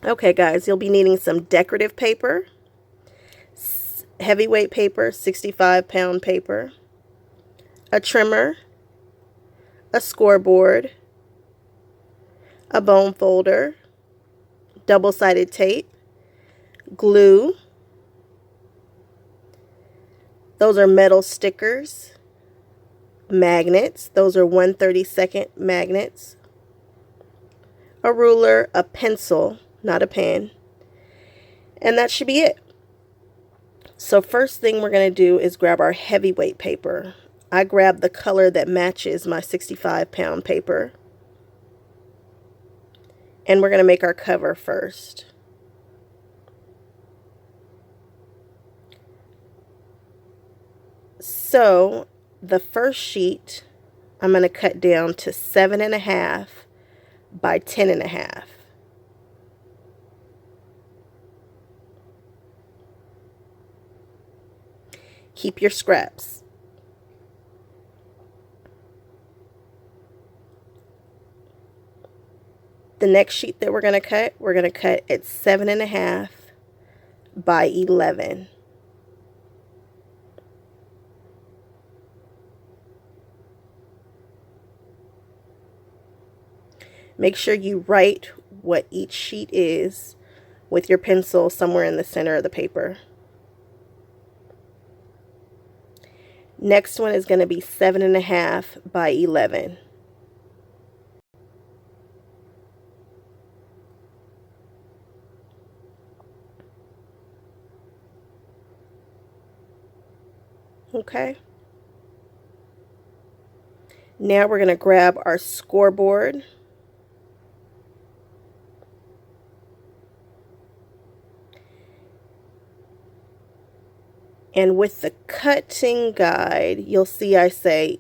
Okay guys, you'll be needing some decorative paper, heavyweight paper, 65-pound paper, a trimmer, a scoreboard, a bone folder, double-sided tape, glue. Those are metal stickers, magnets. Those are 1/32 magnets, a ruler, a pencil, not a pen, and that should be it. So first thing we're going to do is grab our heavyweight paper. I grabbed the color that matches my 65-pound paper. And we're going to make our cover first. So the first sheet I'm going to cut down to 7.5 by 10.5. Keep your scraps. The next sheet that we're going to cut at 7.5 by 11. Make sure you write what each sheet is with your pencil somewhere in the center of the paper. Next one is going to be 7.5 by 11. Okay. Now we're going to grab our scoreboard. And with the cutting guide, you'll see I say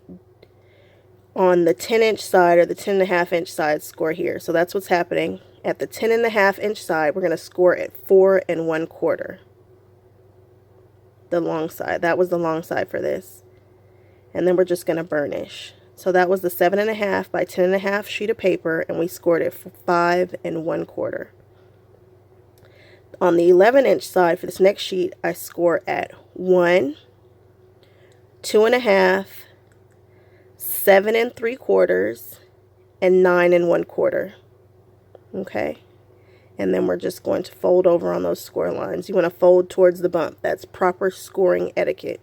on the 10-inch side or the 10.5-inch side, score here. So that's what's happening. At the 10.5-inch side, we're going to score at 4 1/4. The long side. That was the long side for this. And then we're just going to burnish. So that was the 7.5 by 10.5 sheet of paper, and we scored it for 5 1/4. On the 11-inch side for this next sheet, I score at 1, 2.5, 7 3/4, and 9 1/4. Okay. And then we're just going to fold over on those score lines. You want to fold towards the bump. That's proper scoring etiquette.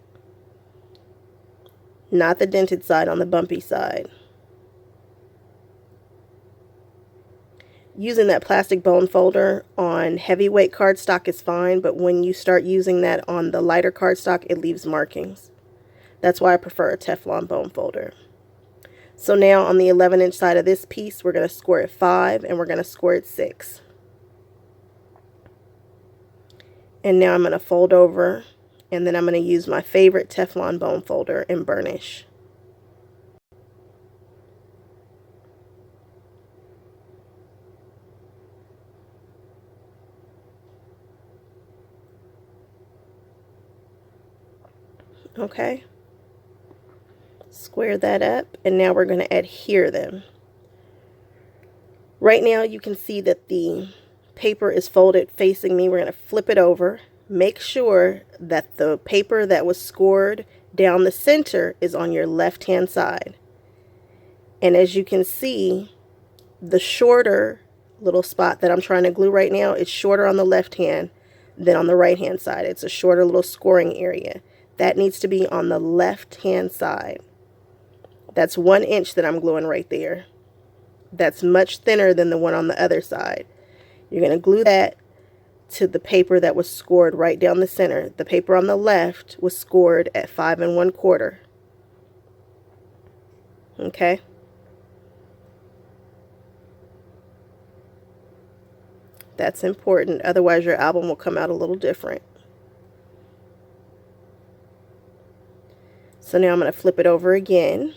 Not the dented side, on the bumpy side. Using that plastic bone folder on heavyweight cardstock is fine, but when you start using that on the lighter cardstock, it leaves markings. That's why I prefer a Teflon bone folder. So now on the 11-inch side of this piece, we're going to score at 5 and we're going to score at 6. And now I'm going to fold over, and then I'm going to use my favorite Teflon bone folder and burnish. Okay. Square that up, and now we're going to adhere them. Right now you can see that the paper is folded facing me. We're going to flip it over. Make sure that the paper that was scored down the center is on your left-hand side. And as you can see, the shorter little spot that I'm trying to glue right now is shorter on the left hand than on the right hand side. It's a shorter little scoring area. That needs to be on the left-hand side. That's 1 inch that I'm gluing right there. That's much thinner than the one on the other side. You're going to glue that to the paper that was scored right down the center. The paper on the left was scored at 5 1/4. Okay. That's important. Otherwise, your album will come out a little different. So now I'm going to flip it over again,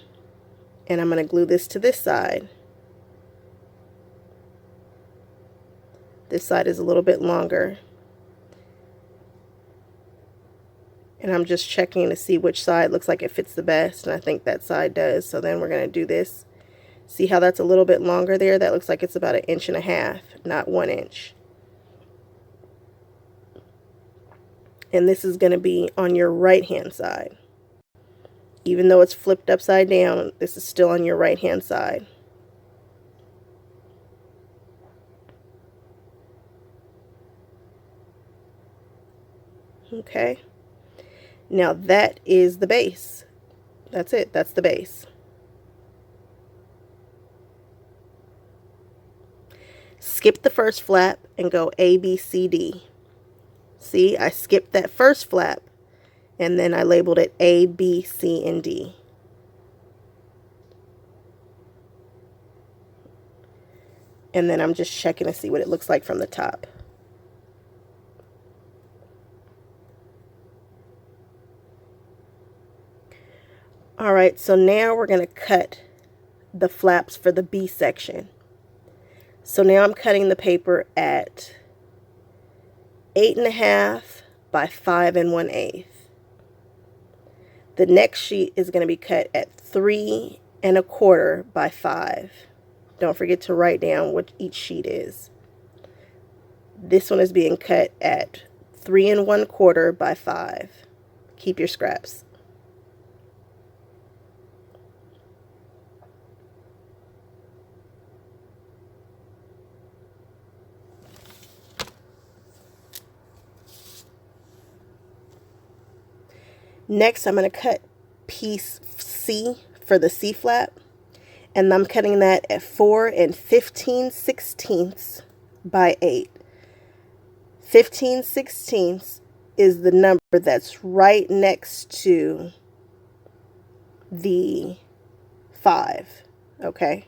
and I'm going to glue this to this side. This side is a little bit longer. And I'm just checking to see which side looks like it fits the best, and I think that side does. So then we're going to do this. See how that's a little bit longer there? That looks like it's about 1.5 inches, not 1 inch. and this is going to be on your right hand side. Even though it's flipped upside down, this is still on your right hand side. Okay, now that is the base. That's it, that's the base. Skip the first flap and go A, B, C, D. See, I skipped that first flap and then I labeled it A, B, C, and D. And then I'm just checking to see what it looks like from the top. Alright, so now we're going to cut the flaps for the B section. So now I'm cutting the paper at 8.5 by 5 1/8. The next sheet is going to be cut at 3 1/4 by 5. Don't forget to write down what each sheet is. This one is being cut at 3 1/4 by 5. Keep your scraps. Next, I'm going to cut piece C for the C flap, and I'm cutting that at 4 15/16 by 8. 15/16 is the number that's right next to the 5, okay?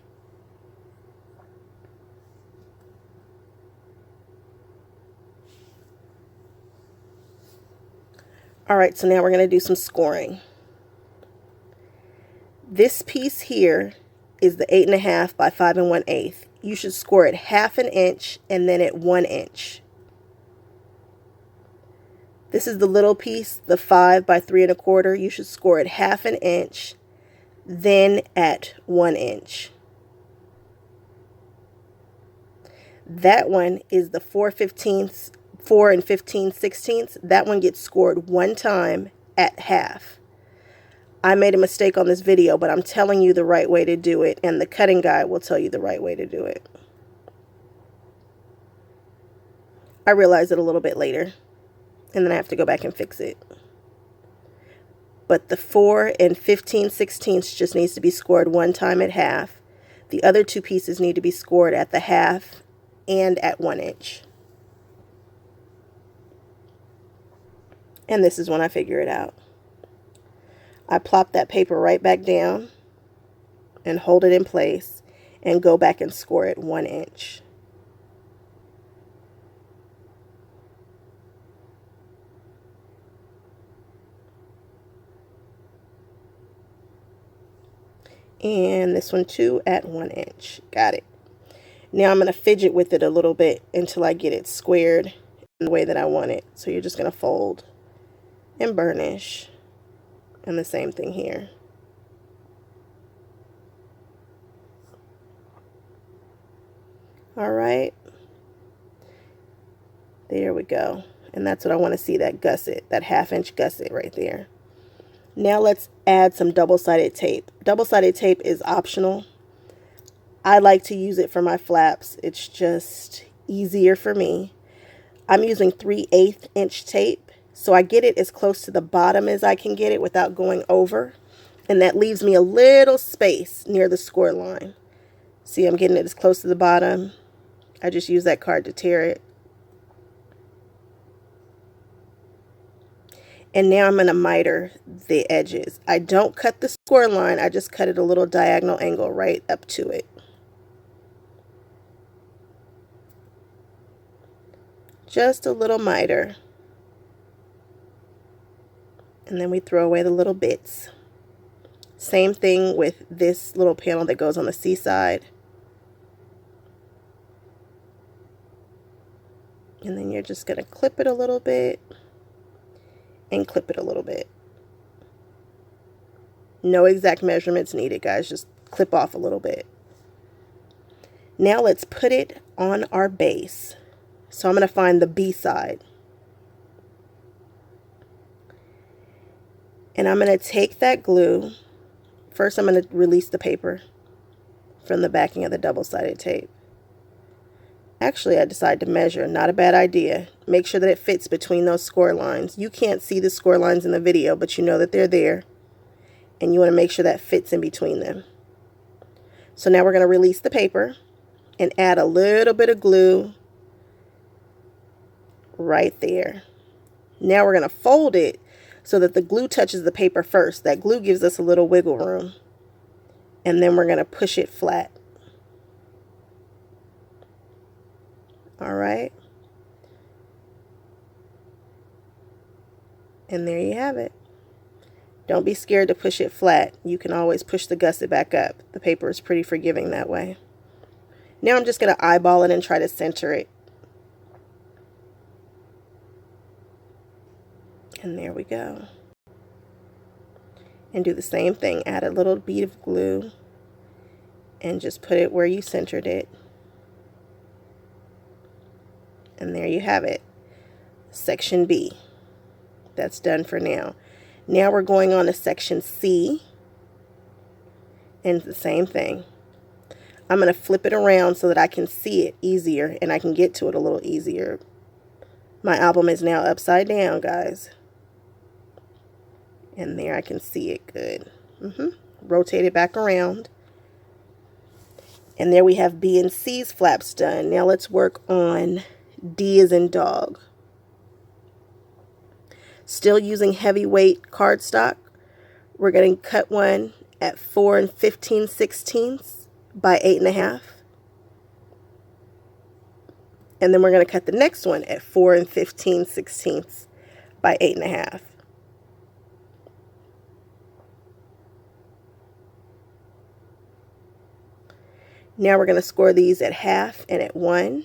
Alright, so now we're going to do some scoring. This piece here is the 8.5 by 5 1/8. You should score it 1/2 inch and then at 1 inch. This is the little piece, the 5 by 3 1/4. You should score it 1/2 inch, then at 1 inch. That one is the 4 15/16. That one gets scored one time at half. I made a mistake on this video, but I'm telling you the right way to do it, and the cutting guide will tell you the right way to do it. I realized it a little bit later, and then I have to go back and fix it. But the 4 15/16 just needs to be scored one time at half. The other two pieces need to be scored at the half and at 1 inch. And this is when I figure it out. I plop that paper right back down and hold it in place and go back and score it 1 inch. And this one too at 1 inch. Got it. Now I'm going to fidget with it a little bit until I get it squared in the way that I want it. So you're just going to fold and burnish. And the same thing here. All right. There we go. And that's what I want to see, that gusset, that 1/2 inch gusset right there. Now let's add some double-sided tape. Double-sided tape is optional. I like to use it for my flaps. It's just easier for me. I'm using 3/8 inch tape, so I get it as close to the bottom as I can get it without going over. And that leaves me a little space near the score line. See, I'm getting it as close to the bottom. I just use that card to tear it. And now I'm going to miter the edges. I don't cut the score line, I just cut it a little diagonal angle right up to it. Just a little miter. And then we throw away the little bits. Same thing with this little panel that goes on the C side. And then you're just going to clip it a little bit and clip it a little bit. No exact measurements needed, guys. Just clip off a little bit. Now let's put it on our base. So I'm going to find the B side. And I'm going to take that glue. First, I'm going to release the paper from the backing of the double-sided tape. Actually, I decided to measure. Not a bad idea. Make sure that it fits between those score lines. You can't see the score lines in the video, but you know that they're there. And you want to make sure that fits in between them. So now we're going to release the paper and add a little bit of glue right there. Now we're going to fold it so that the glue touches the paper first. That glue gives us a little wiggle room. And then we're going to push it flat. All right. And there you have it. Don't be scared to push it flat. You can always push the gusset back up. The paper is pretty forgiving that way. Now I'm just going to eyeball it and try to center it. And there we go. And do the same thing. Add a little bead of glue and just put it where you centered it. And there you have it. Section B. That's done for now. Now we're going on to section C. And the same thing. I'm going to flip it around so that I can see it easier and I can get to it a little easier. My album is now upside down, guys. And there I can see it good. Rotate it back around. And there we have B and C's flaps done. Now let's work on D as in dog. Still using heavyweight cardstock. We're going to cut one at 4 15/16 by 8.5. And then we're going to cut the next one at 4 15/16 by 8.5. Now we're going to score these at half and at 1.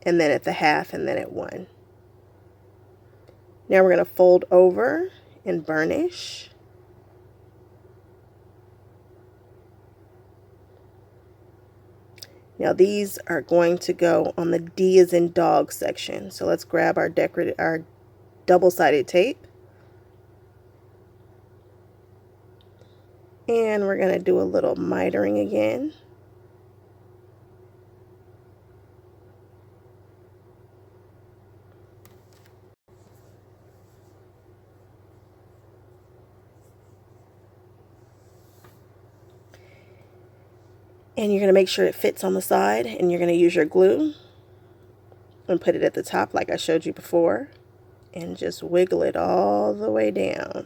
And then at the half and then at 1. Now we're going to fold over and burnish. Now these are going to go on the D as in dog section. So let's grab our double-sided tape. And we're going to do a little mitering again. And you're going to make sure it fits on the side, and you're going to use your glue and put it at the top like I showed you before, and just wiggle it all the way down.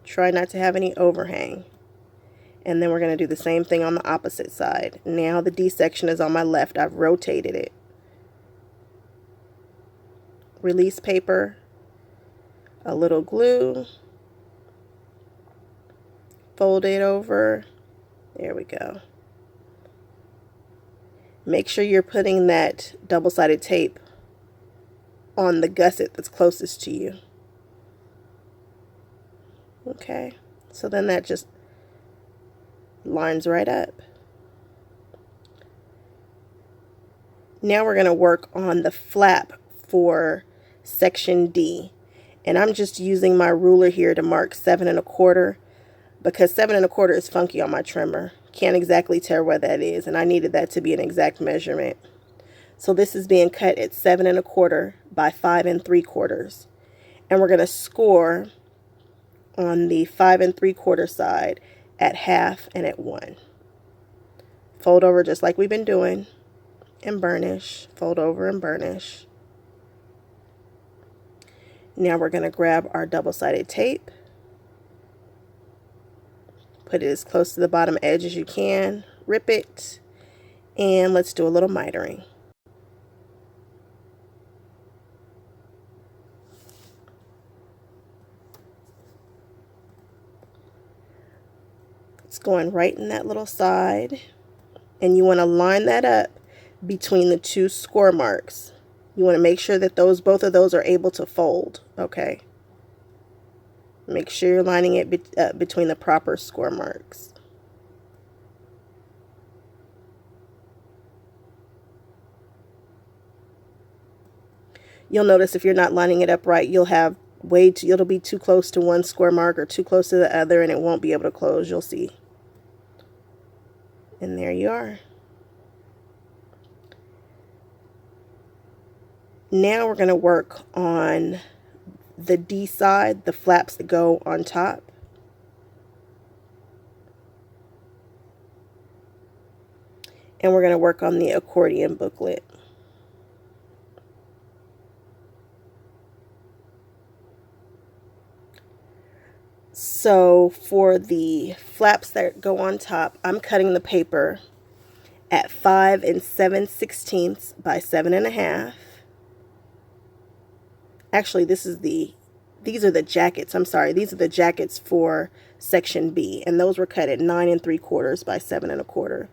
Try not to have any overhang. And then we're going to do the same thing on the opposite side. Now the D section is on my left. I've rotated it. Release paper, a little glue, fold it over. There we go. Make sure you're putting that double-sided tape on the gusset that's closest to you. Okay, so then that just lines right up. Now we're going to work on the flap for section D. And I'm just using my ruler here to mark 7 1/4. Because 7 1/4 is funky on my trimmer. Can't exactly tell where that is, and I needed that to be an exact measurement. So this is being cut at 7 1/4 by 5 3/4. And we're going to score on the 5 3/4 side at half and at 1. Fold over just like we've been doing, and burnish. Fold over and burnish. Now we're going to grab our double-sided tape. Put it as close to the bottom edge as you can. Rip it. And let's do a little mitering. It's going right in that little side. And you want to line that up between the two score marks. You want to make sure that both of those are able to fold. Okay. Make sure you're lining it between the proper score marks. You'll notice if you're not lining it up right, you'll have it'll be too close to one square mark or too close to the other, and it won't be able to close. You'll see. And there you are. Now we're going to work on the D side, the flaps that go on top. And we're going to work on the accordion booklet. So for the flaps that go on top, I'm cutting the paper at 5 7/16 by 7.5. Actually, these are the jackets. I'm sorry. These are the jackets for section B, and those were cut at 9 3/4 by 7 1/4.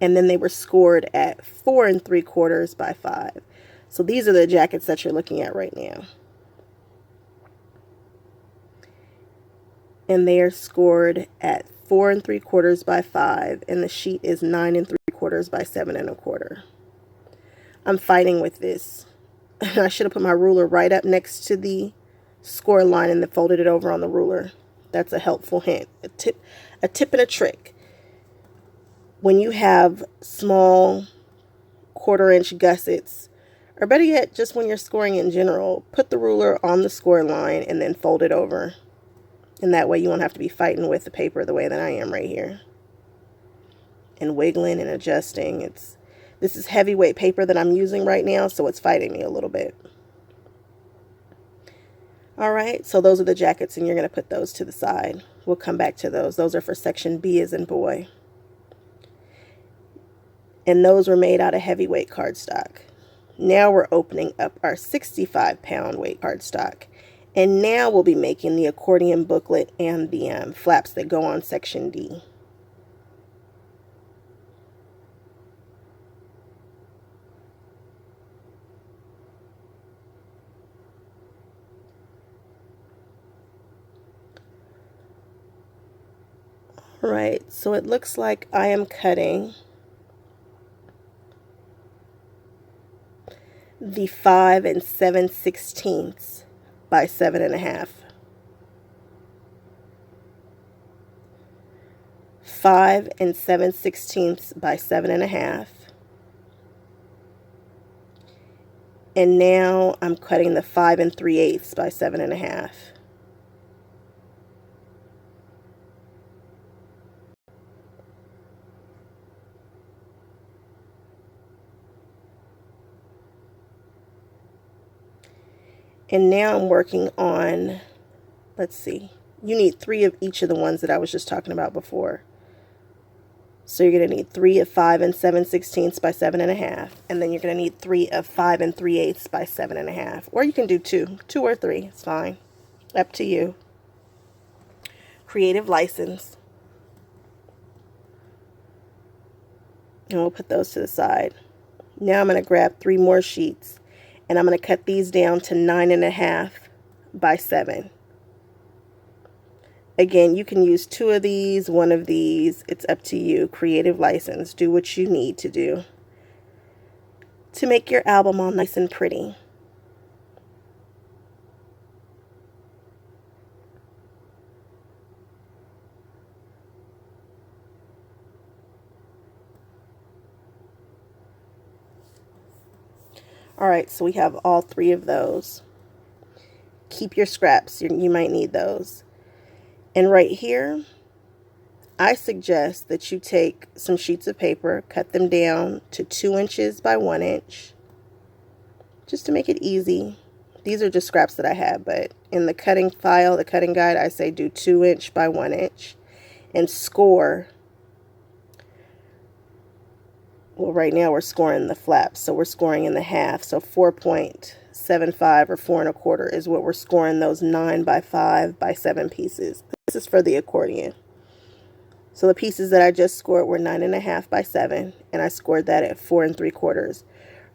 And then they were scored at 4 3/4 by 5. So these are the jackets that you're looking at right now. And they are scored at 4 3/4 by 5, and the sheet is 9 3/4 by 7 1/4. I'm fighting with this. I should have put my ruler right up next to the score line and then folded it over on the ruler. That's a helpful hint. A tip and a trick. When you have small 1/4 inch gussets, or better yet, just when you're scoring in general, put the ruler on the score line and then fold it over. And that way you won't have to be fighting with the paper the way that I am right here. And wiggling and adjusting. This is heavyweight paper that I'm using right now, so it's fighting me a little bit. Alright, so those are the jackets, and you're going to put those to the side. We'll come back to those. Those are for section B as in boy. And those were made out of heavyweight cardstock. Now we're opening up our 65-pound weight cardstock. And now we'll be making the accordion booklet and the flaps that go on section D. Alright, so it looks like I am cutting the 5 7/16 by 7.5. 5 7/16 by 7.5. And now I'm cutting the 5 3/8 by 7.5. And now I'm working on, let's see, you need 3 of each of the ones that I was just talking about before. So you're going to need 3 of 5 7/16 by 7.5. And then you're going to need 3 of 5 3/8 by 7.5. Or you can do 2 or 3. It's fine. Up to you. Creative license. And we'll put those to the side. Now I'm going to grab 3 more sheets. And I'm going to cut these down to 9.5 by 7. Again, you can use 2 of these, 1 of these. It's up to you. Creative license. Do what you need to do to make your album all nice and pretty. Alright, so we have all 3 of those. Keep your scraps. You might need those. And right here, I suggest that you take some sheets of paper, cut them down to 2 inches by 1 inch, just to make it easy. These are just scraps that I have, but in the cutting file, the cutting guide, I say do 2 inch by 1 inch and score. Well, right now we're scoring the flaps, so we're scoring in the half. So 4.75 or 4 1/4 is what we're scoring those 9 by 5 by 7 pieces. This is for the accordion. So the pieces that I just scored were 9.5 by 7, and I scored that at 4 3/4.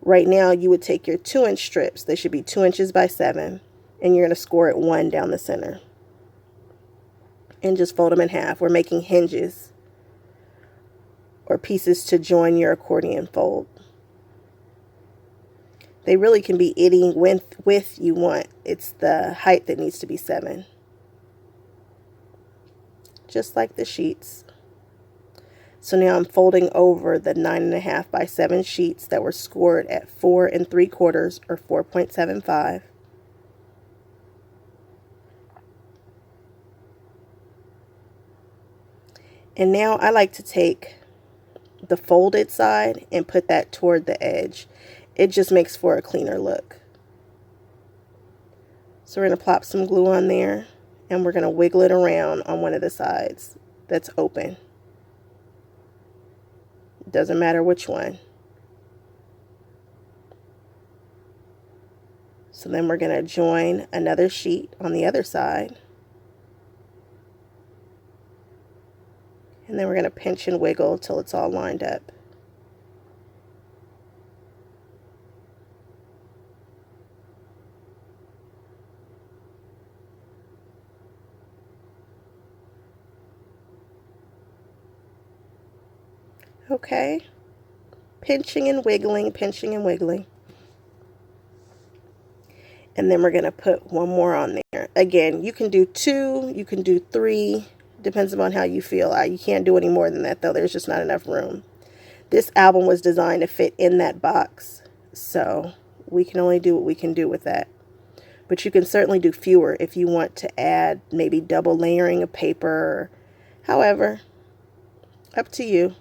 Right now, you would take your 2 inch strips. They should be 2 inches by 7, and you're going to score at 1 down the center. And just fold them in half. We're making hinges or pieces to join your accordion fold. They really can be any width you want. It's the height that needs to be 7. Just like the sheets. So now I'm folding over the 9.5 by 7 sheets that were scored at 4 3/4 or 4.75. And now I like to take the folded side and put that toward the edge. It just makes for a cleaner look. So we're going to plop some glue on there, and we're going to wiggle it around on one of the sides that's open. Doesn't matter which one. So then we're going to join another sheet on the other side. And then we're going to pinch and wiggle till it's all lined up. Okay, pinching and wiggling, pinching and wiggling. And then we're going to put one more on there. Again, you can do 2, you can do 3, depends upon how you feel. You can't do any more than that though, there's just not enough room. This album was designed to fit in that box, so we can only do what we can do with that. But you can certainly do fewer if you want to add maybe double layering of paper, however, up to you.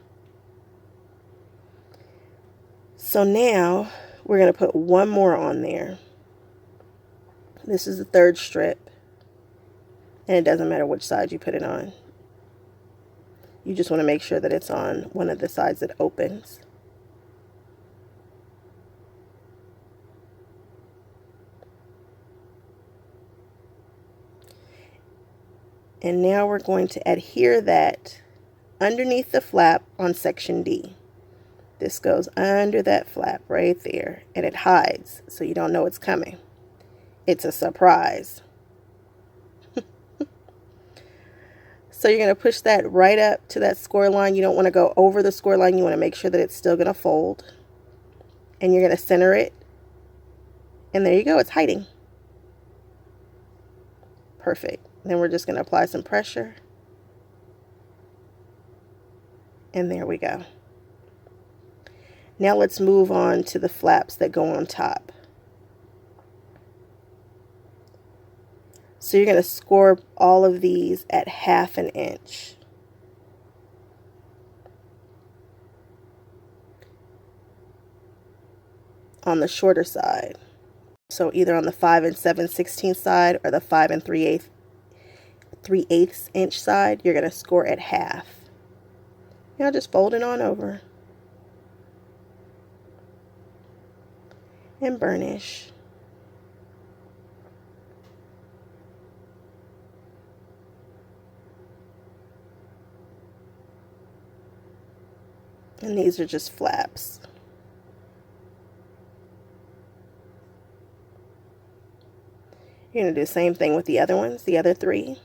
So now we're going to put one more on there. This is the 3rd strip, and it doesn't matter which side you put it on. You just want to make sure that it's on one of the sides that opens. And now we're going to adhere that underneath the flap on section D. This goes under that flap right there, and it hides so you don't know it's coming. It's a surprise. So you're going to push that right up to that score line. You don't want to go over the score line. You want to make sure that it's still going to fold. And you're going to center it. And there you go. It's hiding. Perfect. Then we're just going to apply some pressure. And there we go. Now let's move on to the flaps that go on top. So you're going to score all of these at 1/2 inch. On the shorter side. So either on the 5 7/16 side or the 5 3/8 inch side, you're going to score at 1/2. Now just fold it on over. And burnish. And these are just flaps. You're going to do the same thing with the other ones, the other 3.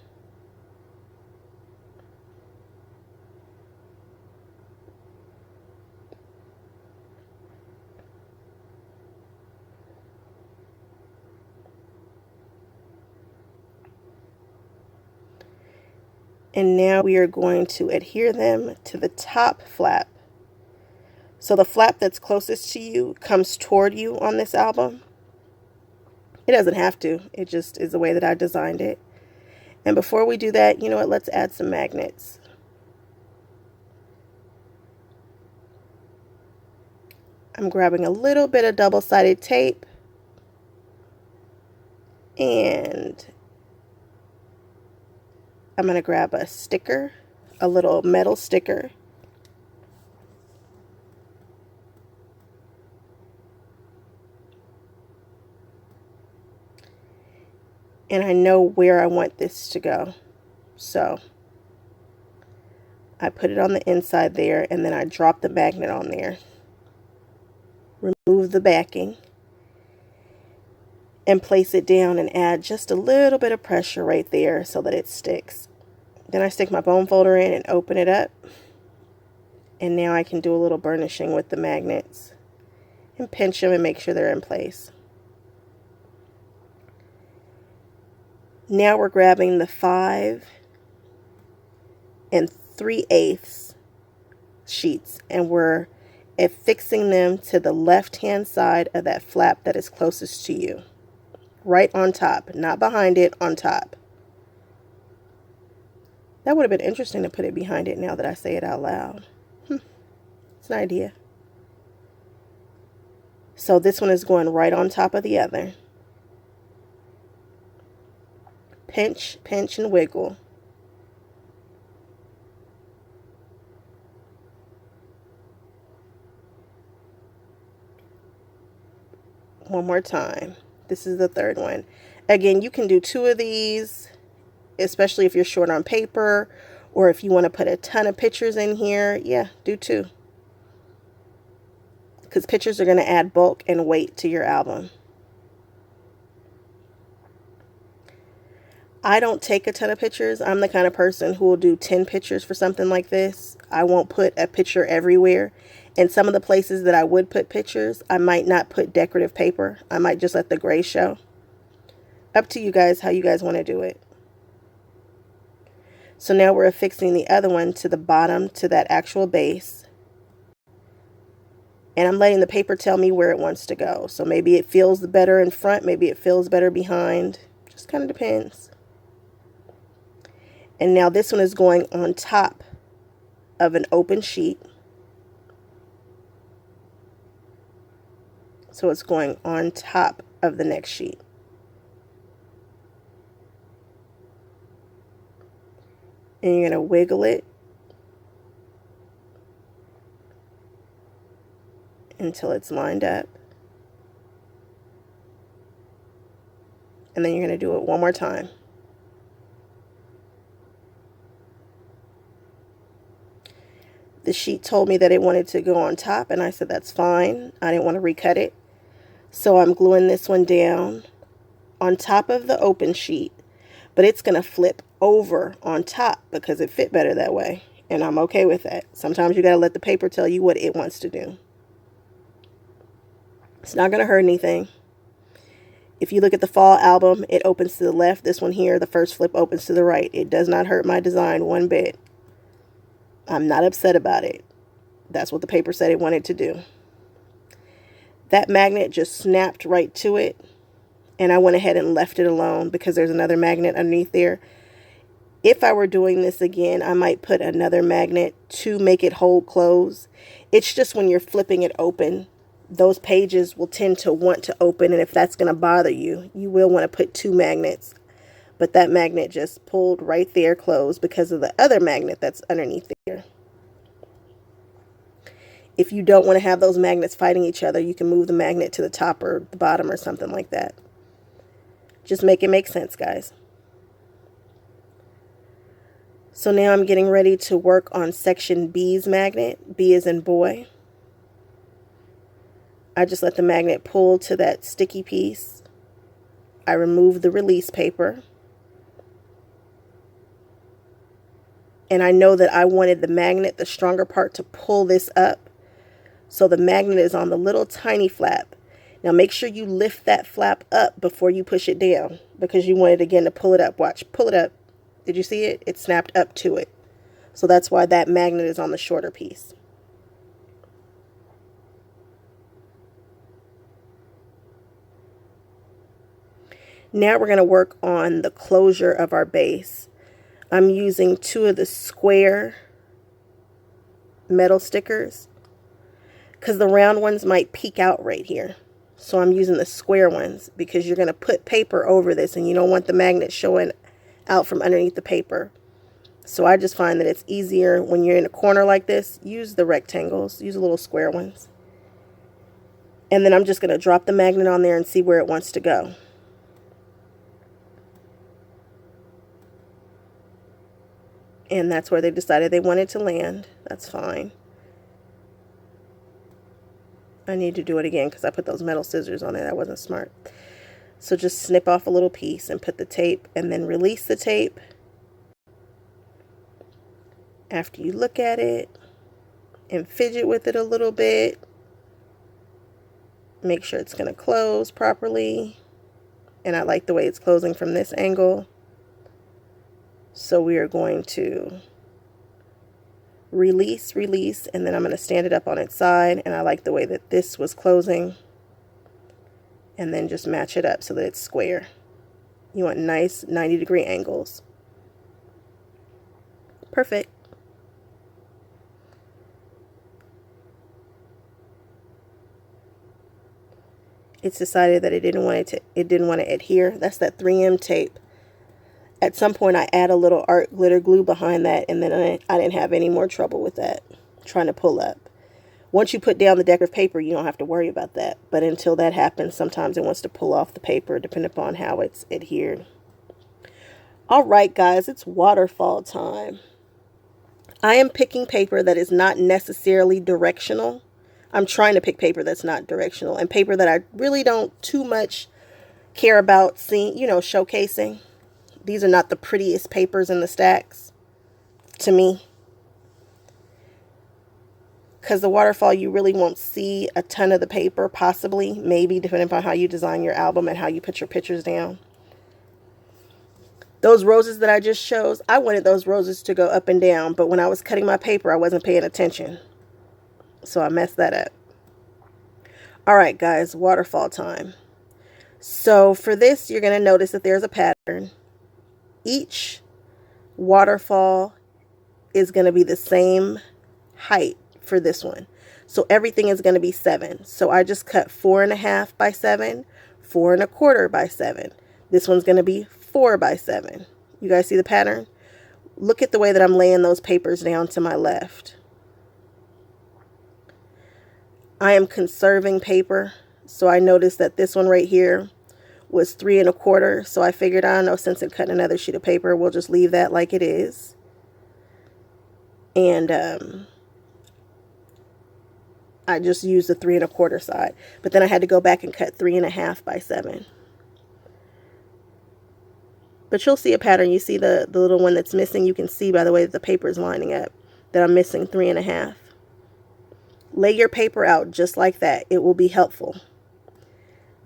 And now we are going to adhere them to the top flap. So the flap that's closest to you comes toward you on this album. It doesn't have to. It just is the way that I designed it. And before we do that, you know what? Let's add some magnets. I'm grabbing a little bit of double-sided tape. And I'm going to grab a sticker, a little metal sticker. And I know where I want this to go. So I put it on the inside there, and then I drop the magnet on there. Remove the backing. And place it down and add just a little bit of pressure right there so that it sticks. Then I stick my bone folder in and open it up. And now I can do a little burnishing with the magnets. and pinch them and make sure they're in place. Now we're grabbing the 5 3/8 sheets and we're affixing them to the left-hand side of that flap that is closest to you. Right on top, not behind it, on top. That would have been interesting to put it behind it now that I say it out loud. It's an idea. So this one is going right on top of the other. Pinch, pinch, and wiggle. One more time. This is the third one. Again, you can do 2 of these, especially if you're short on paper, or if you want to put a ton of pictures in here. Yeah, do 2. Because pictures are going to add bulk and weight to your album. I don't take a ton of pictures. I'm the kind of person who will do 10 pictures for something like this. I won't put a picture everywhere. And some of the places that I would put pictures, I might not put decorative paper. I might just let the gray show. Up to you guys how you guys want to do it. So now we're affixing the other one to the bottom to that actual base. And I'm letting the paper tell me where it wants to go. So maybe it feels better in front, maybe it feels better behind. Just kind of depends. And now this one is going on top of an open sheet. So it's going on top of the next sheet. And you're going to wiggle it until it's lined up. And then you're going to do it one more time. The sheet told me that it wanted to go on top, and I said that's fine. I didn't want to recut it. So I'm gluing this one down on top of the open sheet, but it's going to flip over on top because it fit better that way. And I'm okay with that. Sometimes you got to let the paper tell you what it wants to do. It's not going to hurt anything. If you look at the fall album, it opens to the left. This one here, the first flip opens to the right. It does not hurt my design one bit. I'm not upset about it. That's what the paper said it wanted to do. That magnet just snapped right to it. And I went ahead and left it alone because there's another magnet underneath there. If I were doing this again, I might put another magnet to make it hold close. It's just when you're flipping it open, those pages will tend to want to open. And if that's going to bother you, you will want to put 2 magnets. But that magnet just pulled right there closed because of the other magnet that's underneath there. If you don't want to have those magnets fighting each other, you can move the magnet to the top or the bottom or something like that. Just make it make sense, guys. So now I'm getting ready to work on section B's magnet. B as in boy. I just let the magnet pull to that sticky piece. I remove the release paper. And I know that I wanted the magnet, the stronger part, to pull this up. So the magnet is on the little tiny flap. Now make sure you lift that flap up before you push it down, because you want it again to pull it up. Watch, pull it up. Did you see it? It snapped up to it. So that's why that magnet is on the shorter piece. Now we're going to work on the closure of our base. I'm using 2 of the square metal stickers because the round ones might peek out right here. So I'm using the square ones because you're going to put paper over this and you don't want the magnet showing out from underneath the paper. So I just find that it's easier when you're in a corner like this, use the rectangles, use the little square ones. And then I'm just going to drop the magnet on there and see where it wants to go. And that's where they decided they wanted to land. That's fine. I need to do it again because I put those metal scissors on there. That wasn't smart. So just snip off a little piece and put the tape and then release the tape. After you look at it and fidget with it a little bit. Make sure it's going to close properly. And I like the way it's closing from this angle. So we are going to release, and then I'm going to stand it up on its side. And I like the way that this was closing. And then just match it up so that it's square. You want nice 90-degree angles. Perfect. It's decided that it didn't want to adhere. That's that 3M tape. At some point I add a little art glitter glue behind that, and then I didn't have any more trouble with that trying to pull up. Once you put down the decorative paper, you don't have to worry about that. But until that happens, sometimes it wants to pull off the paper depending upon how it's adhered. All right, guys, it's waterfall time. I am picking paper that is not necessarily directional. I'm trying to pick paper that's not directional and paper that I really don't too much care about seeing, showcasing. These are not the prettiest papers in the stacks to me. Because the waterfall, you really won't see a ton of the paper, possibly, maybe, depending upon how you design your album and how you put your pictures down. Those roses that I just chose, I wanted those roses to go up and down, but when I was cutting my paper, I wasn't paying attention. So I messed that up. All right, guys, waterfall time. So for this, you're going to notice that there's a pattern. Each waterfall is going to be the same height for this one. So everything is going to be 7. So I just cut 4.5 by 7, 4 1/4 by 7. This one's going to be 4 by 7. You guys see the pattern? Look at the way that I'm laying those papers down to my left. I am conserving paper, so I noticed that this one right here was 3 1/4. So I figured, I don't know, since I'm cutting another sheet of paper, we'll just leave that like it is. And I just used the 3 1/4 side, but then I had to go back and cut 3.5 by 7. But you'll see a pattern. You see the little one that's missing. You can see by the way that the paper is lining up that I'm missing 3.5. Lay your paper out just like that. It will be helpful.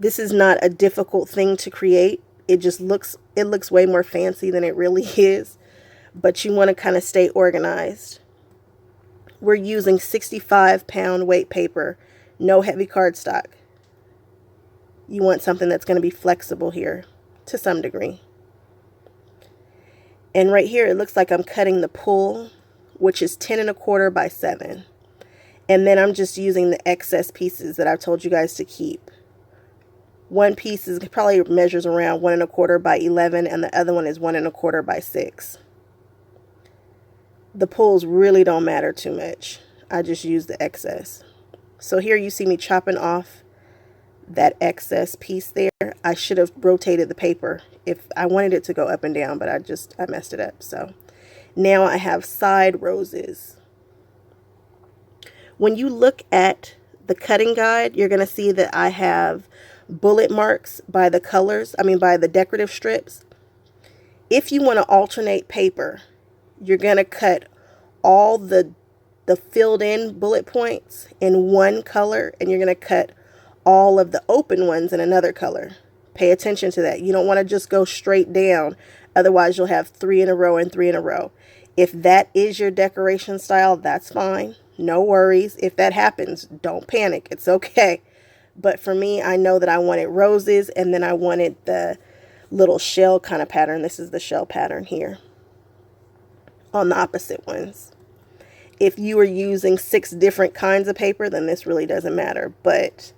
This is not a difficult thing to create. It looks way more fancy than it really is. But you want to kind of stay organized. We're using 65-pound weight paper, no heavy cardstock. You want something that's going to be flexible here to some degree. And right here, it looks like I'm cutting the pull, which is 10 1/4 by 7. And then I'm just using the excess pieces that I've told you guys to keep. One piece probably measures around 1 1/4 by 11, and the other one is 1 1/4 by 6. The pulls really don't matter too much. I just use the excess. So here you see me chopping off that excess piece there. I should have rotated the paper if I wanted it to go up and down, but I messed it up. So now I have side roses. When you look at the cutting guide, you're going to see that I have bullet marks by the colors, by the decorative strips. If you want to alternate paper, you're going to cut all the filled in bullet points in one color, and you're going to cut all of the open ones in another color. Pay attention to that. You don't want to just go straight down. Otherwise, you'll have 3 in a row and 3 in a row. If that is your decoration style, that's fine. No worries. If that happens, don't panic. It's okay. But for me, I know that I wanted roses, and then I wanted the little shell kind of pattern. This is the shell pattern here on the opposite ones. If you are using 6 different kinds of paper, then this really doesn't matter. But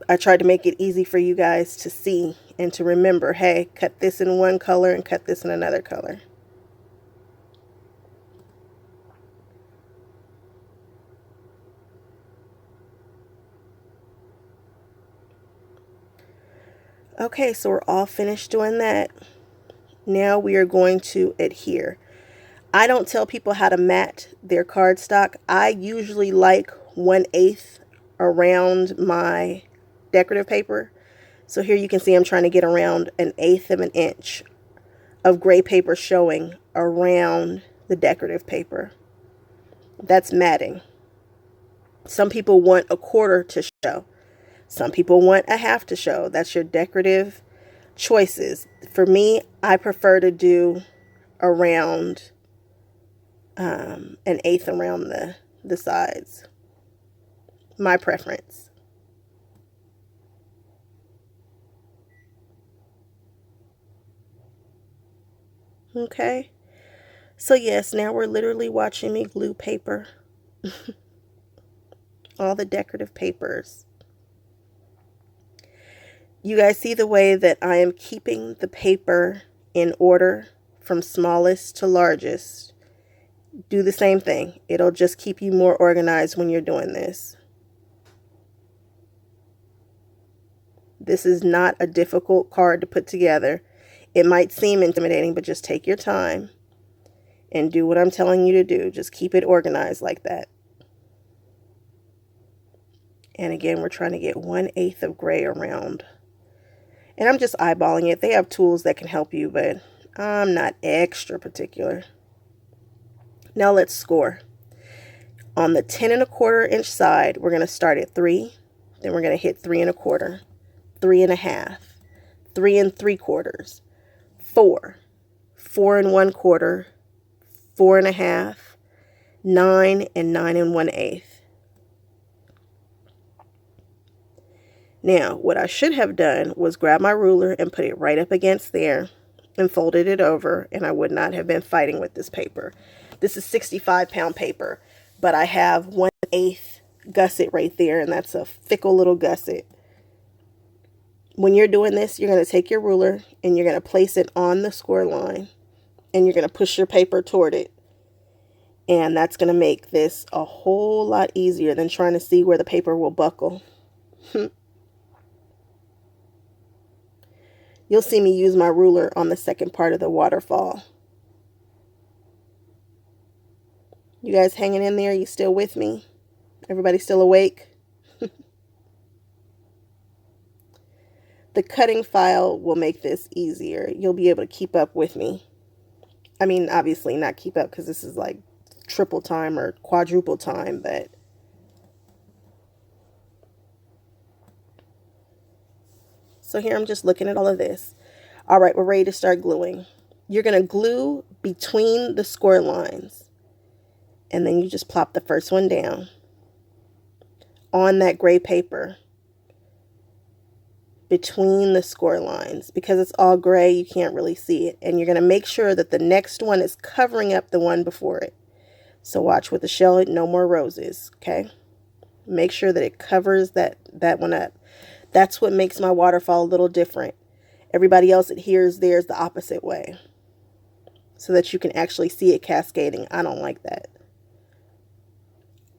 I tried to make it easy for you guys to see and to remember, hey, cut this in one color and cut this in another color. Okay, so we're all finished doing that. Now we are going to adhere. I don't tell people how to mat their cardstock. I usually like 1/8 around my decorative paper. So here you can see I'm trying to get around 1/8 of an inch of gray paper showing around the decorative paper. That's matting. Some people want 1/4 to show. Some people want a half to show. That's your decorative choices. For me, I prefer to do around an eighth around the sides. My preference. Okay. So yes, now we're literally watching me glue paper. All the decorative papers. You guys see the way that I am keeping the paper in order from smallest to largest. Do the same thing. It'll just keep you more organized when you're doing this. This is not a difficult card to put together. It might seem intimidating, but just take your time and do what I'm telling you to do. Just keep it organized like that. And again, we're trying to get 1/8 of gray around. And I'm just eyeballing it. They have tools that can help you, but I'm not extra particular. Now let's score. On the 10 1/4 inch side, we're going to start at 3. Then we're going to hit 3 1/4, 3 1/2, 3 3/4, 4, 4 1/4, 4 1/2, 9, and 9 1/8. Now, what I should have done was grab my ruler and put it right up against there and folded it over, and I would not have been fighting with this paper. This is 65-pound paper, but I have 1/8 gusset right there, and that's a fickle little gusset. When you're doing this, you're going to take your ruler and you're going to place it on the score line, and you're going to push your paper toward it. And that's going to make this a whole lot easier than trying to see where the paper will buckle. You'll see me use my ruler on the second part of the waterfall. You guys hanging in there? You still with me? Everybody still awake? The cutting file will make this easier. You'll be able to keep up with me. I mean, obviously not keep up because this is like triple time or quadruple time, but so here I'm just looking at all of this. All right, we're ready to start gluing. You're going to glue between the score lines, and then you just plop the first one down on that gray paper between the score lines. Because it's all gray, you can't really see it, and you're going to make sure that the next one is covering up the one before it. So watch with the shell, no more roses, okay? Make sure that it covers that one up. That's what makes my waterfall a little different. Everybody else adheres theirs the opposite way, so that you can actually see it cascading. I don't like that.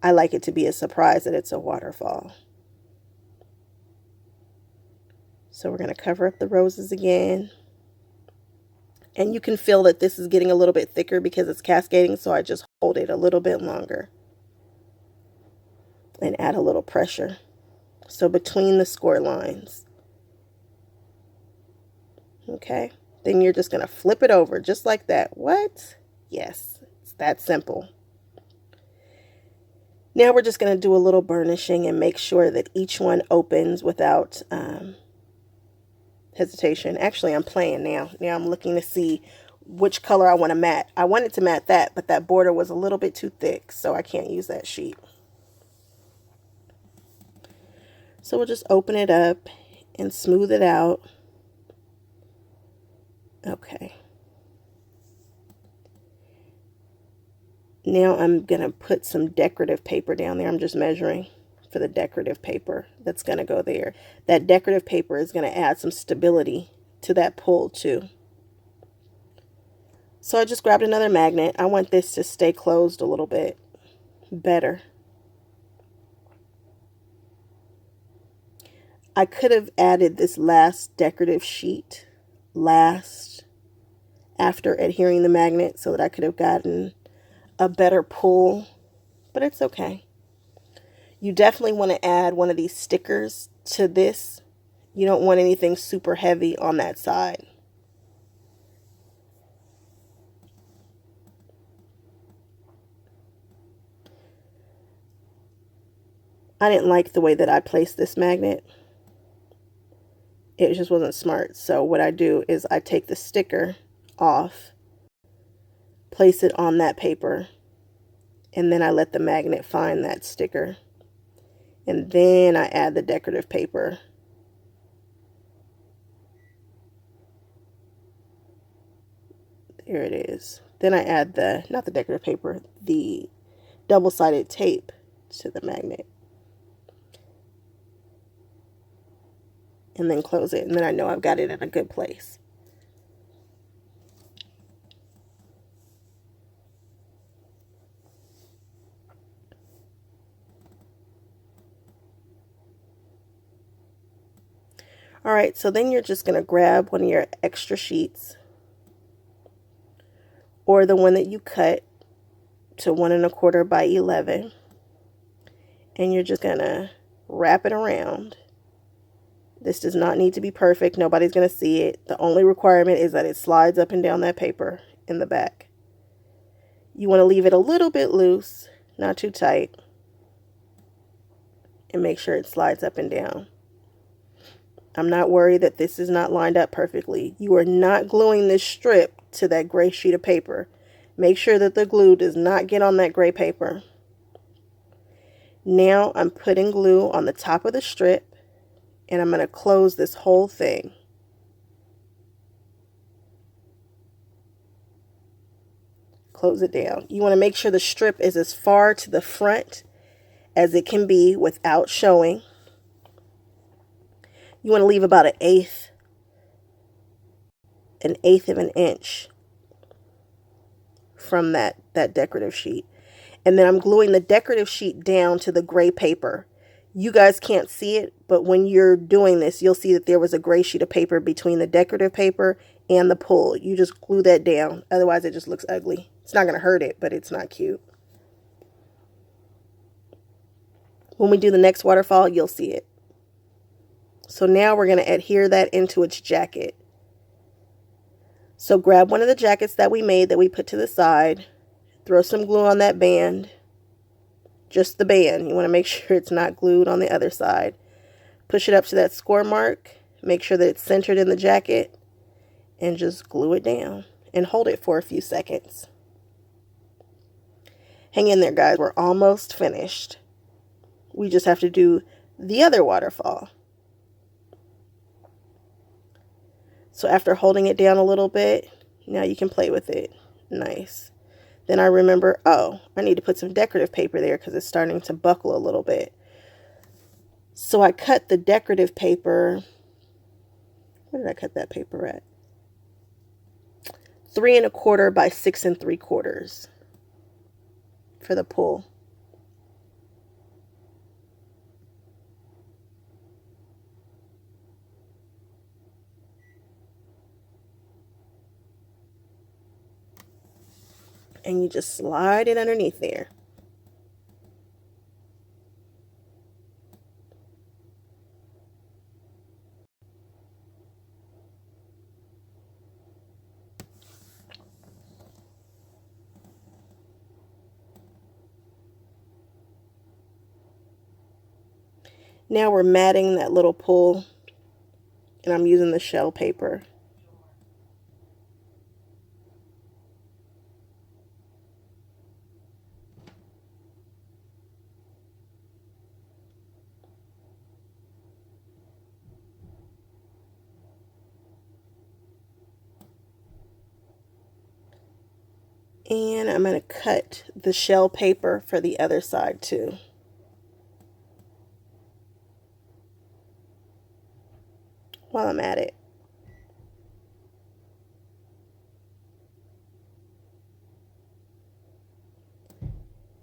I like it to be a surprise that it's a waterfall. So we're going to cover up the roses again. And you can feel that this is getting a little bit thicker because it's cascading, so I just hold it a little bit longer and add a little pressure. So between the score lines. Okay. Then you're just going to flip it over just like that. What? Yes, it's that simple. Now we're just going to do a little burnishing and make sure that each one opens without hesitation. Actually, I'm playing now. Now I'm looking to see which color I want to matte. I wanted to matte that, but that border was a little bit too thick, so I can't use that sheet. So we'll just open it up and smooth it out. Okay. Now I'm going to put some decorative paper down there. I'm just measuring for the decorative paper that's going to go there. That decorative paper is going to add some stability to that pull too. So I just grabbed another magnet. I want this to stay closed a little bit better. I could have added this last decorative sheet after adhering the magnet so that I could have gotten a better pull, but it's okay. You definitely want to add one of these stickers to this. You don't want anything super heavy on that side. I didn't like the way that I placed this magnet. It just wasn't smart. So what I do is I take the sticker off, place it on that paper, and then I let the magnet find that sticker. And then I add the decorative paper. There it is. Then I add not the decorative paper, the double-sided tape to the magnet. And then close it, and then I know I've got it in a good place. All right, so then you're just going to grab one of your extra sheets, or the one that you cut to 1 1/4 by 11, and you're just going to wrap it around. This does not need to be perfect. Nobody's going to see it. The only requirement is that it slides up and down that paper in the back. You want to leave it a little bit loose, not too tight, and make sure it slides up and down. I'm not worried that this is not lined up perfectly. You are not gluing this strip to that gray sheet of paper. Make sure that the glue does not get on that gray paper. Now I'm putting glue on the top of the strip, and I'm going to close this whole thing. Close it down. You want to make sure the strip is as far to the front as it can be without showing. You want to leave about an eighth of an inch from that decorative sheet. And then I'm gluing the decorative sheet down to the gray paper. You guys can't see it, but when you're doing this, you'll see that there was a gray sheet of paper between the decorative paper and the pull. You just glue that down. Otherwise, it just looks ugly. It's not going to hurt it, but it's not cute. When we do the next waterfall, you'll see it. So now we're going to adhere that into its jacket. So grab one of the jackets that we made that we put to the side. Throw some glue on that band. Just the band. You want to make sure it's not glued on the other side. Push it up to that score mark. Make sure that it's centered in the jacket. And just glue it down. And hold it for a few seconds. Hang in there, guys. We're almost finished. We just have to do the other waterfall. So after holding it down a little bit, now you can play with it. Nice. Then I remember, oh, I need to put some decorative paper there because it's starting to buckle a little bit. So I cut the decorative paper. Where did I cut that paper at? 3 1/4 by 6 3/4 for the pull. And you just slide it underneath there. Now we're matting that little pull, and I'm using the shell paper. And I'm going to cut the shell paper for the other side too. While I'm at it.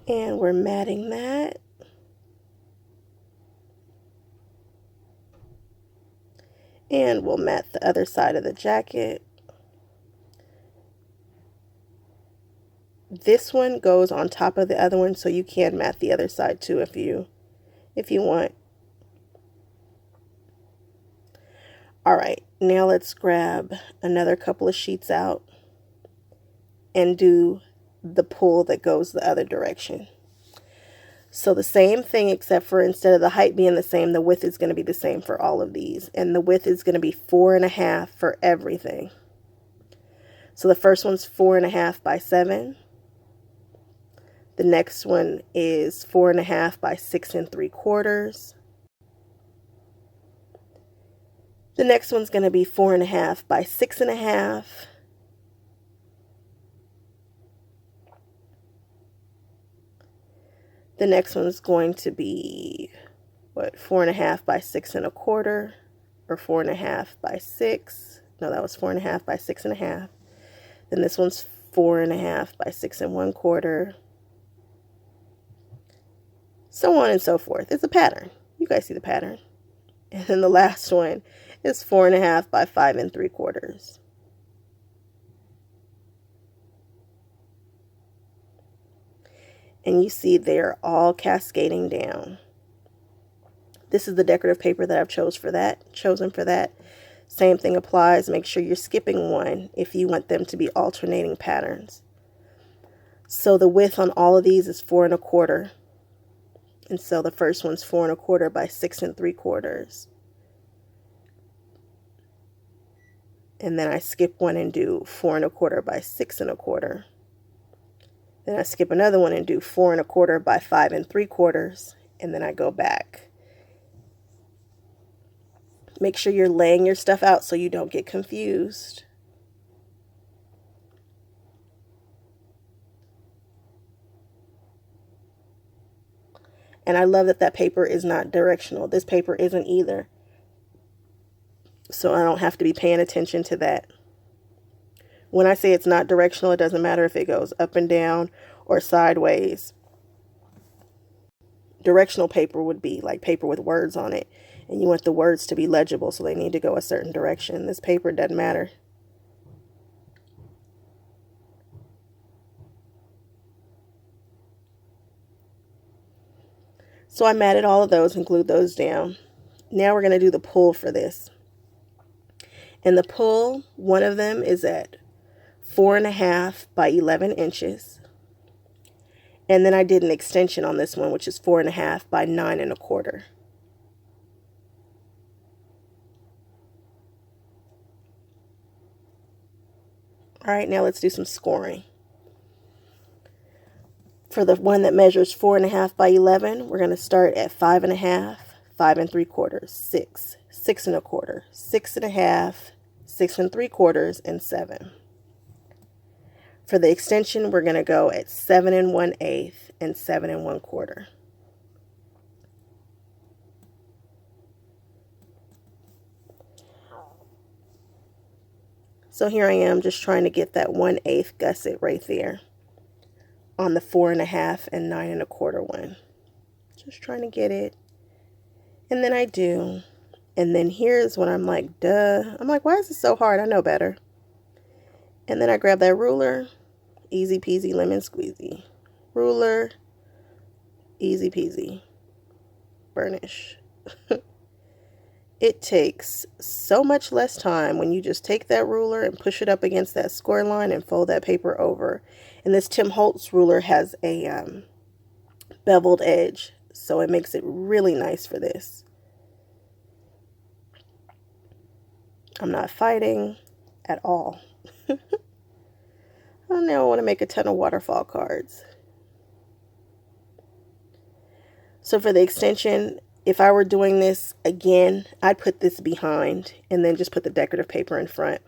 And we're matting that. And we'll mat the other side of the jacket. This one goes on top of the other one, so you can mat the other side too if you want. All right, now let's grab another couple of sheets out and do the pull that goes the other direction. So the same thing, except for instead of the height being the same, the width is going to be the same for all of these. And the width is going to be 4.5 for everything. So the first one's 4.5 by 7. The next one is 4.5 by 6 3/4. The next one's going to be 4.5 by 6.5. The next one's going to be, what, 4.5 by 6 1/4, or 4.5 by 6. No, that was 4.5 by 6.5. Then this one's 4.5 by 6 1/4. So on and so forth. It's a pattern. You guys see the pattern. And then the last one is 4.5 by 5 3/4. And you see they're all cascading down. This is the decorative paper that I've chosen for that. Same thing applies. Make sure you're skipping one if you want them to be alternating patterns. So the width on all of these is 4 1/4. And so the first one's 4 1/4 by 6 3/4. And then I skip one and do 4 1/4 by 6 1/4. Then I skip another one and do 4 1/4 by 5 3/4. And then I go back. Make sure you're laying your stuff out so you don't get confused. And I love that that paper is not directional. This paper isn't either. So I don't have to be paying attention to that. When I say it's not directional, it doesn't matter if it goes up and down or sideways. Directional paper would be like paper with words on it. And you want the words to be legible, so they need to go a certain direction. This paper doesn't matter. So I matted all of those and glued those down. Now we're going to do the pull for this. And the pull, one of them is at 4.5 by 11 inches. And then I did an extension on this one, which is 4.5 by 9 1/4. All right, now let's do some scoring. For the one that measures 4.5 by 11, we're going to start at 5.5, 5 3/4, 6, 6 1/4, 6.5, 6 3/4, and 7. For the extension, we're going to go at 7 1/8 and 7 1/4. So here I am just trying to get that 1/8 gusset right there on the 4.5 and 9 1/4 one. Just trying to get it. And then I do. And then here's when I'm like, duh. I'm like, why is this so hard? I know better. And then I grab that ruler. Easy peasy lemon squeezy. Ruler. Easy peasy. Burnish. It takes so much less time when you just take that ruler and push it up against that score line and fold that paper over. And this Tim Holtz ruler has a beveled edge, so it makes it really nice for this. I'm not fighting at all. I now want to make a ton of waterfall cards. So for the extension, if I were doing this again, I'd put this behind and then just put the decorative paper in front.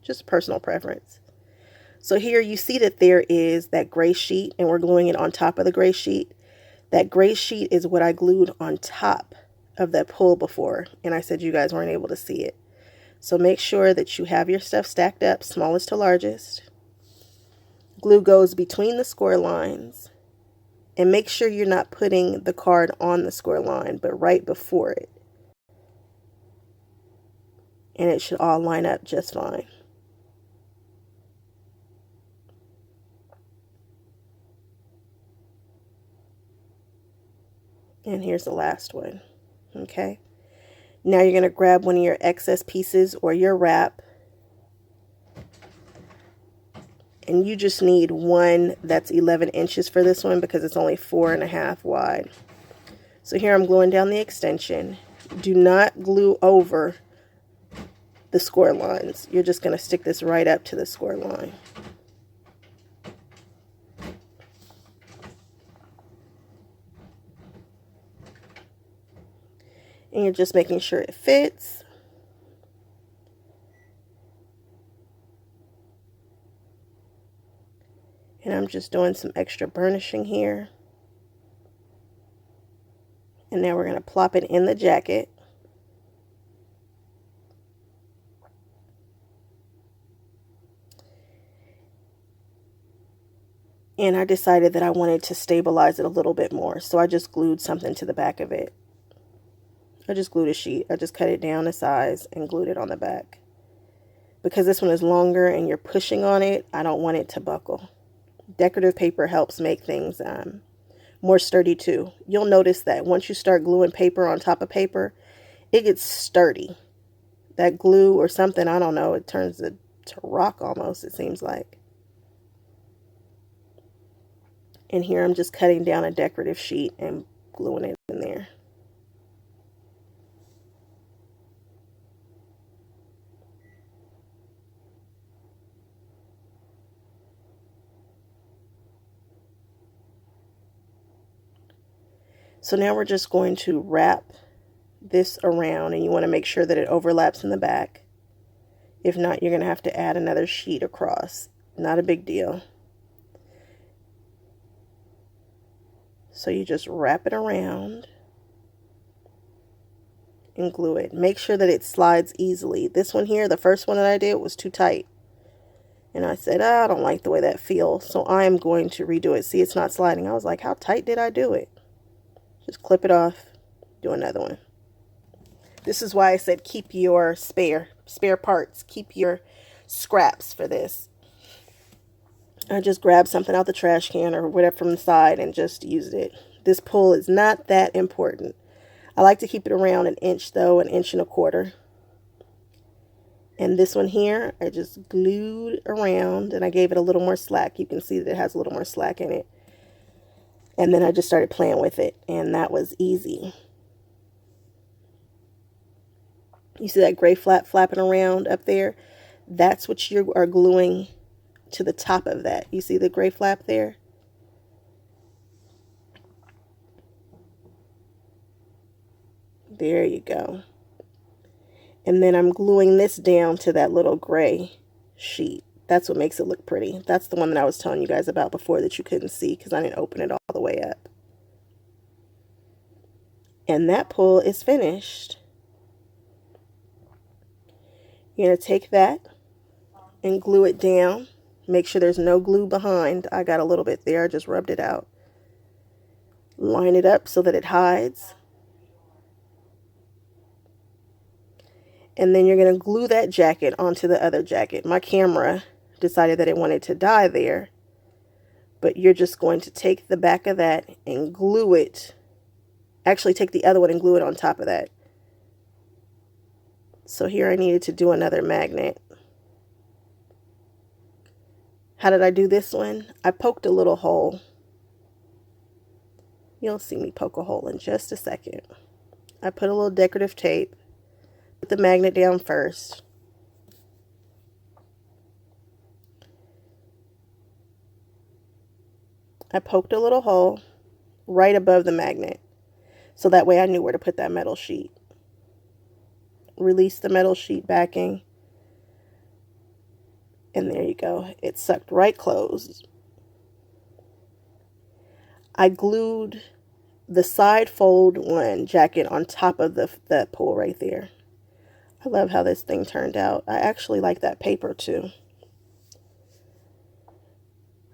Just personal preference. So here you see that there is that gray sheet and we're gluing it on top of the gray sheet. That gray sheet is what I glued on top of that pull before, and I said you guys weren't able to see it. So make sure that you have your stuff stacked up, smallest to largest. Glue goes between the score lines. And make sure you're not putting the card on the score line, but right before it. And it should all line up just fine. And here's the last one. Okay. Now you're going to grab one of your excess pieces or your wrap. And you just need one that's 11 inches for this one because it's only 4.5 wide. So here I'm gluing down the extension. Do not glue over the score lines. You're just going to stick this right up to the score line. And you're just making sure it fits. And I'm just doing some extra burnishing here. And now we're going to plop it in the jacket. And I decided that I wanted to stabilize it a little bit more. So I just glued something to the back of it. I just glued a sheet. I just cut it down to size and glued it on the back. Because this one is longer and you're pushing on it, I don't want it to buckle. Decorative paper helps make things more sturdy too. You'll notice that once you start gluing paper on top of paper, it gets sturdy. That glue or something, I don't know, it turns to rock almost, it seems like. And here I'm just cutting down a decorative sheet and gluing it in there. So now we're just going to wrap this around, and you want to make sure that it overlaps in the back. If not, you're going to have to add another sheet across. Not a big deal. So you just wrap it around and glue it. Make sure that it slides easily. This one here, the first one that I did, was too tight. And I said, I don't like the way that feels, so I'm going to redo it. See, it's not sliding. I was like, how tight did I do it? Just clip it off, do another one. This is why I said keep your spare parts. Keep your scraps for this. I just grabbed something out the trash can or whatever from the side and just used it. This pull is not that important. I like to keep it around 1 inch though, 1.25 inches. And this one here, I just glued around and I gave it a little more slack. You can see that it has a little more slack in it. And then I just started playing with it, and that was easy. You see that gray flap flapping around up there? That's what you are gluing to the top of that. You see the gray flap there? There you go. And then I'm gluing this down to that little gray sheet. That's what makes it look pretty. That's the one that I was telling you guys about before that you couldn't see because I didn't open it all the way up. And that pull is finished. You're going to take that and glue it down. Make sure there's no glue behind. I got a little bit there. I just rubbed it out. Line it up so that it hides. And then you're going to glue that jacket onto the other jacket. My camera decided that it wanted to die there, but you're just going to take the back of that and glue it. Actually, take the other one and glue it on top of that. So here I needed to do another magnet. How did I do this one? I poked a little hole. You'll see me poke a hole in just a second. I put a little decorative tape. Put the magnet down first. I poked a little hole right above the magnet, so that way I knew where to put that metal sheet. Release the metal sheet backing, and there you go. It sucked right closed. I glued the side fold one jacket on top of the pull right there. I love how this thing turned out. I actually like that paper too.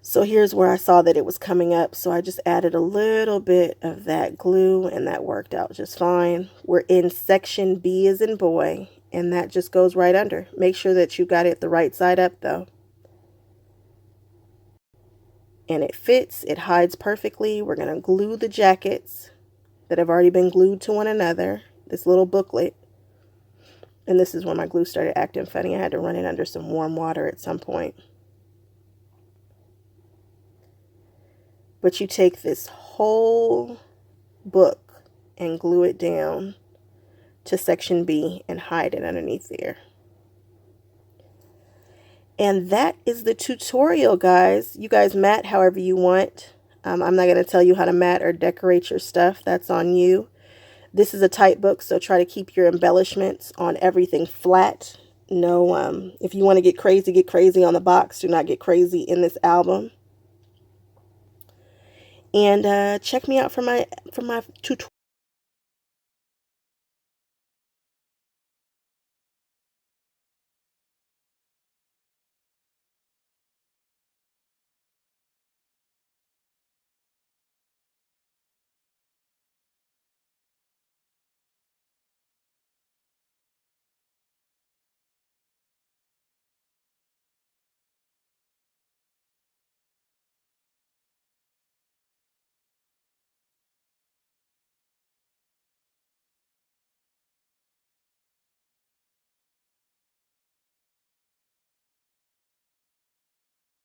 So here's where I saw that it was coming up, so I just added a little bit of that glue, and that worked out just fine. We're in section B as in boy, and that just goes right under. Make sure that you got it the right side up though. And it fits, it hides perfectly. We're going to glue the jackets that have already been glued to one another, this little booklet. And this is when my glue started acting funny. I had to run it under some warm water at some point. But you take this whole book and glue it down to section B and hide it underneath there. And that is the tutorial, guys. You guys mat however you want. I'm not going to tell you how to mat or decorate your stuff. That's on you. This is a type book, so try to keep your embellishments on everything flat. No, if you want to get crazy on the box. Do not get crazy in this album. And check me out for my tutorial.